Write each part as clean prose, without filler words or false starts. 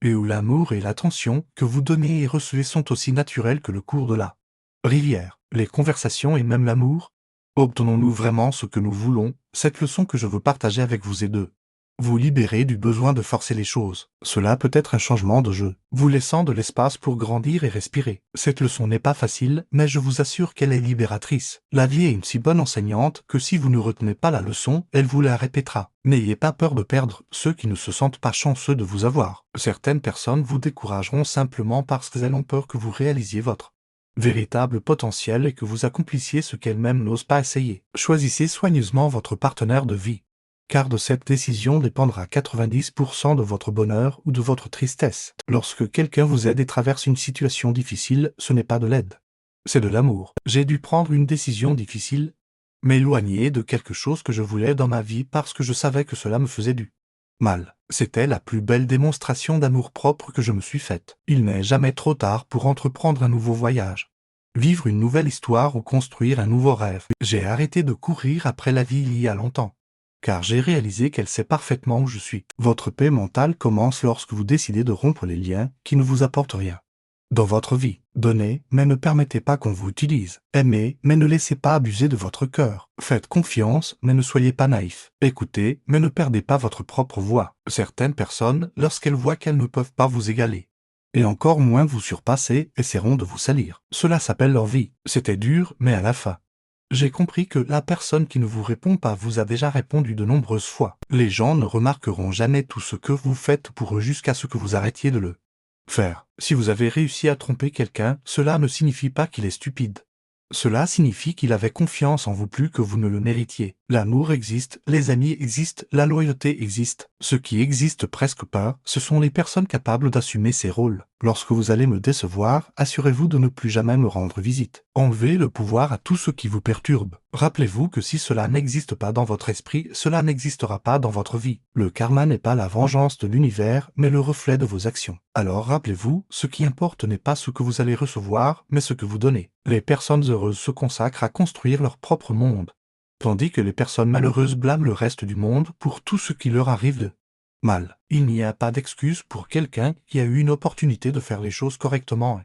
et où l'amour et l'attention que vous donnez et recevez sont aussi naturels que le cours de la rivière, les conversations et même l'amour. Obtenons-nous vraiment ce que nous voulons? Cette leçon que je veux partager avec vous est de vous libérer du besoin de forcer les choses. Cela peut être un changement de jeu, vous laissant de l'espace pour grandir et respirer. Cette leçon n'est pas facile, mais je vous assure qu'elle est libératrice. La vie est une si bonne enseignante que si vous ne retenez pas la leçon, elle vous la répétera. N'ayez pas peur de perdre ceux qui ne se sentent pas chanceux de vous avoir. Certaines personnes vous décourageront simplement parce qu'elles ont peur que vous réalisiez votre véritable potentiel et que vous accomplissiez ce qu'elles-mêmes n'osent pas essayer. Choisissez soigneusement votre partenaire de vie, car de cette décision dépendra 90% de votre bonheur ou de votre tristesse. Lorsque quelqu'un vous aide et traverse une situation difficile, ce n'est pas de l'aide, c'est de l'amour. J'ai dû prendre une décision difficile, m'éloigner de quelque chose que je voulais dans ma vie parce que je savais que cela me faisait du mal. C'était la plus belle démonstration d'amour-propre que je me suis faite. Il n'est jamais trop tard pour entreprendre un nouveau voyage, vivre une nouvelle histoire ou construire un nouveau rêve. J'ai arrêté de courir après la vie il y a longtemps, car j'ai réalisé qu'elle sait parfaitement où je suis. Votre paix mentale commence lorsque vous décidez de rompre les liens qui ne vous apportent rien dans votre vie. Donnez, mais ne permettez pas qu'on vous utilise. Aimez, mais ne laissez pas abuser de votre cœur. Faites confiance, mais ne soyez pas naïf. Écoutez, mais ne perdez pas votre propre voix. Certaines personnes, lorsqu'elles voient qu'elles ne peuvent pas vous égaler, et encore moins vous surpasser, essaieront de vous salir. Cela s'appelle leur vie. C'était dur, mais à la fin, j'ai compris que la personne qui ne vous répond pas vous a déjà répondu de nombreuses fois. Les gens ne remarqueront jamais tout ce que vous faites pour eux jusqu'à ce que vous arrêtiez de le faire. Si vous avez réussi à tromper quelqu'un, cela ne signifie pas qu'il est stupide. Cela signifie qu'il avait confiance en vous plus que vous ne le méritiez. L'amour existe, les amis existent, la loyauté existe. Ce qui existe presque pas, ce sont les personnes capables d'assumer ces rôles. Lorsque vous allez me décevoir, assurez-vous de ne plus jamais me rendre visite. Enlevez le pouvoir à tout ce qui vous perturbe. Rappelez-vous que si cela n'existe pas dans votre esprit, cela n'existera pas dans votre vie. Le karma n'est pas la vengeance de l'univers, mais le reflet de vos actions. Alors rappelez-vous, ce qui importe n'est pas ce que vous allez recevoir, mais ce que vous donnez. Les personnes heureuses se consacrent à construire leur propre monde, tandis que les personnes malheureuses blâment le reste du monde pour tout ce qui leur arrive de mal. Il n'y a pas d'excuse pour quelqu'un qui a eu une opportunité de faire les choses correctement et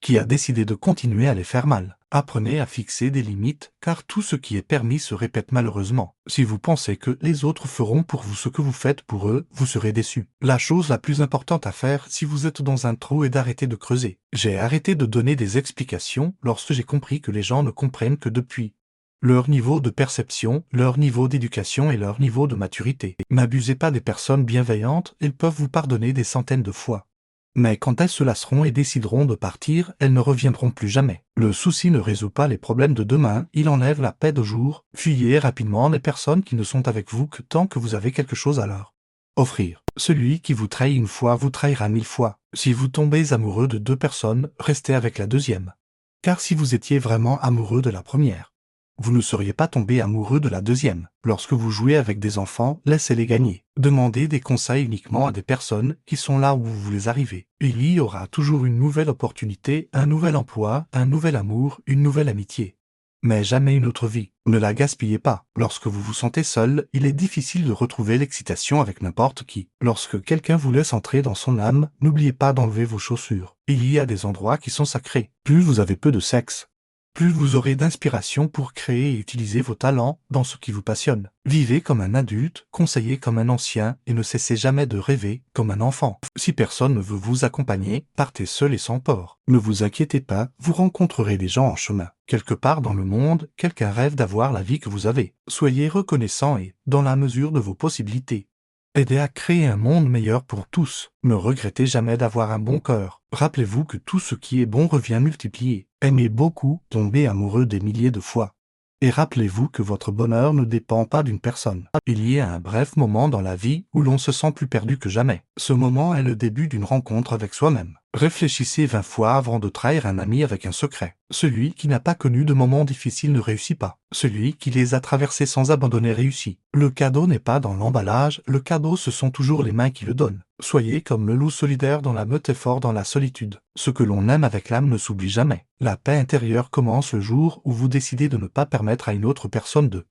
qui a décidé de continuer à les faire mal. Apprenez à fixer des limites, car tout ce qui est permis se répète malheureusement. Si vous pensez que les autres feront pour vous ce que vous faites pour eux, vous serez déçu. La chose la plus importante à faire si vous êtes dans un trou est d'arrêter de creuser. J'ai arrêté de donner des explications lorsque j'ai compris que les gens ne comprennent que depuis leur niveau de perception, leur niveau d'éducation et leur niveau de maturité. N'abusez pas des personnes bienveillantes, elles peuvent vous pardonner des centaines de fois. Mais quand elles se lasseront et décideront de partir, elles ne reviendront plus jamais. Le souci ne résout pas les problèmes de demain, il enlève la paix de jour. Fuyez rapidement les personnes qui ne sont avec vous que tant que vous avez quelque chose à leur offrir. Celui qui vous trahit une fois vous trahira 1000 fois. Si vous tombez amoureux de deux personnes, restez avec la deuxième. Car si vous étiez vraiment amoureux de la première, vous ne seriez pas tombé amoureux de la deuxième. Lorsque vous jouez avec des enfants, laissez-les gagner. Demandez des conseils uniquement à des personnes qui sont là où vous voulez arriver. Il y aura toujours une nouvelle opportunité, un nouvel emploi, un nouvel amour, une nouvelle amitié. Mais jamais une autre vie. Ne la gaspillez pas. Lorsque vous vous sentez seul, il est difficile de retrouver l'excitation avec n'importe qui. Lorsque quelqu'un vous laisse entrer dans son âme, n'oubliez pas d'enlever vos chaussures. Il y a des endroits qui sont sacrés. Plus vous avez peu de sexe, plus vous aurez d'inspiration pour créer et utiliser vos talents dans ce qui vous passionne. Vivez comme un adulte, conseillez comme un ancien et ne cessez jamais de rêver comme un enfant. Si personne ne veut vous accompagner, partez seul et sans peur. Ne vous inquiétez pas, vous rencontrerez des gens en chemin. Quelque part dans le monde, quelqu'un rêve d'avoir la vie que vous avez. Soyez reconnaissant et, dans la mesure de vos possibilités, aidez à créer un monde meilleur pour tous. Ne regrettez jamais d'avoir un bon cœur. Rappelez-vous que tout ce qui est bon revient multiplié. Aimez beaucoup, tombez amoureux des milliers de fois. Et rappelez-vous que votre bonheur ne dépend pas d'une personne. Il y a un bref moment dans la vie où l'on se sent plus perdu que jamais. Ce moment est le début d'une rencontre avec soi-même. Réfléchissez 20 fois avant de trahir un ami avec un secret. Celui qui n'a pas connu de moments difficiles ne réussit pas. Celui qui les a traversés sans abandonner réussit. Le cadeau n'est pas dans l'emballage, le cadeau ce sont toujours les mains qui le donnent. Soyez comme le loup solidaire dans la meute et fort dans la solitude. Ce que l'on aime avec l'âme ne s'oublie jamais. La paix intérieure commence le jour où vous décidez de ne pas permettre à une autre personne de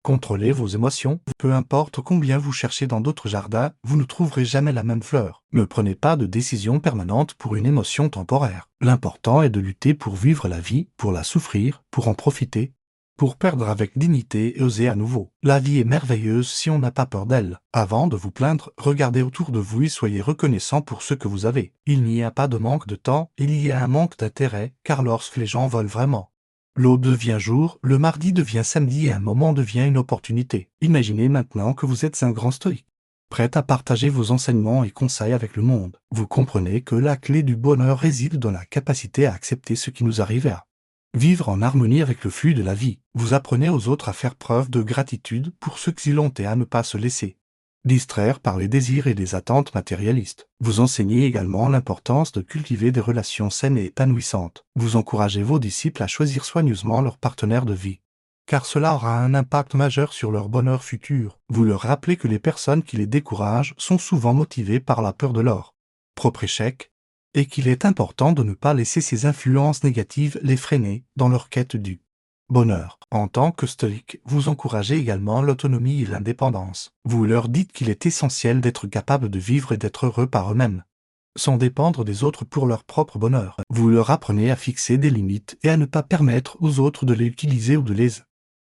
Contrôlez vos émotions, peu importe combien vous cherchez dans d'autres jardins, vous ne trouverez jamais la même fleur. Ne prenez pas de décision permanente pour une émotion temporaire. L'important est de lutter pour vivre la vie, pour la souffrir, pour en profiter, pour perdre avec dignité et oser à nouveau. La vie est merveilleuse si on n'a pas peur d'elle. Avant de vous plaindre, regardez autour de vous et soyez reconnaissant pour ce que vous avez. Il n'y a pas de manque de temps, il y a un manque d'intérêt, car lorsque les gens veulent vraiment, l'aube devient jour, le mardi devient samedi et un moment devient une opportunité. Imaginez maintenant que vous êtes un grand stoïque, prêt à partager vos enseignements et conseils avec le monde. Vous comprenez que la clé du bonheur réside dans la capacité à accepter ce qui nous arrive et à vivre en harmonie avec le flux de la vie. Vous apprenez aux autres à faire preuve de gratitude pour ceux qu'ils ont et à ne pas se laisser distraire par les désirs et les attentes matérialistes. Vous enseignez également l'importance de cultiver des relations saines et épanouissantes. Vous encouragez vos disciples à choisir soigneusement leur partenaire de vie, car cela aura un impact majeur sur leur bonheur futur. Vous leur rappelez que les personnes qui les découragent sont souvent motivées par la peur de leur propre échec, et qu'il est important de ne pas laisser ces influences négatives les freiner dans leur quête du bonheur. En tant que stoïque, vous encouragez également l'autonomie et l'indépendance. Vous leur dites qu'il est essentiel d'être capable de vivre et d'être heureux par eux-mêmes, sans dépendre des autres pour leur propre bonheur. Vous leur apprenez à fixer des limites et à ne pas permettre aux autres de les utiliser ou de les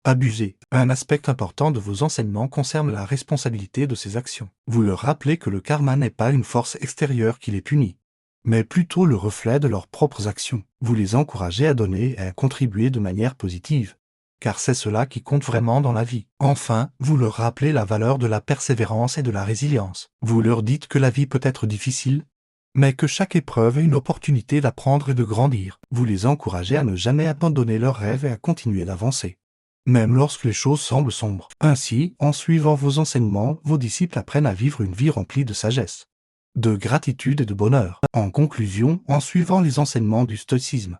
abuser. Un aspect important de vos enseignements concerne la responsabilité de ces actions. Vous leur rappelez que le karma n'est pas une force extérieure qui les punit, mais plutôt le reflet de leurs propres actions. Vous les encouragez à donner et à contribuer de manière positive, car c'est cela qui compte vraiment dans la vie. Enfin, vous leur rappelez la valeur de la persévérance et de la résilience. Vous leur dites que la vie peut être difficile, mais que chaque épreuve est une opportunité d'apprendre et de grandir. Vous les encouragez à ne jamais abandonner leurs rêves et à continuer d'avancer, même lorsque les choses semblent sombres. Ainsi, en suivant vos enseignements, vos disciples apprennent à vivre une vie remplie de sagesse, de gratitude et de bonheur. En conclusion, en suivant les enseignements du stoïcisme,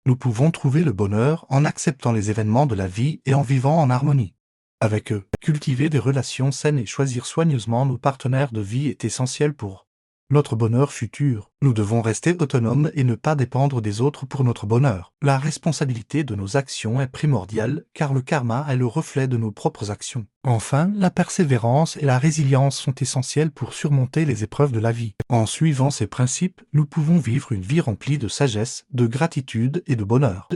nous pouvons trouver le bonheur en acceptant les événements de la vie et en vivant en harmonie avec eux. Cultiver des relations saines et choisir soigneusement nos partenaires de vie est essentiel pour notre bonheur futur. Nous devons rester autonomes et ne pas dépendre des autres pour notre bonheur. La responsabilité de nos actions est primordiale, car le karma est le reflet de nos propres actions. Enfin, la persévérance et la résilience sont essentielles pour surmonter les épreuves de la vie. En suivant ces principes, nous pouvons vivre une vie remplie de sagesse, de gratitude et de bonheur.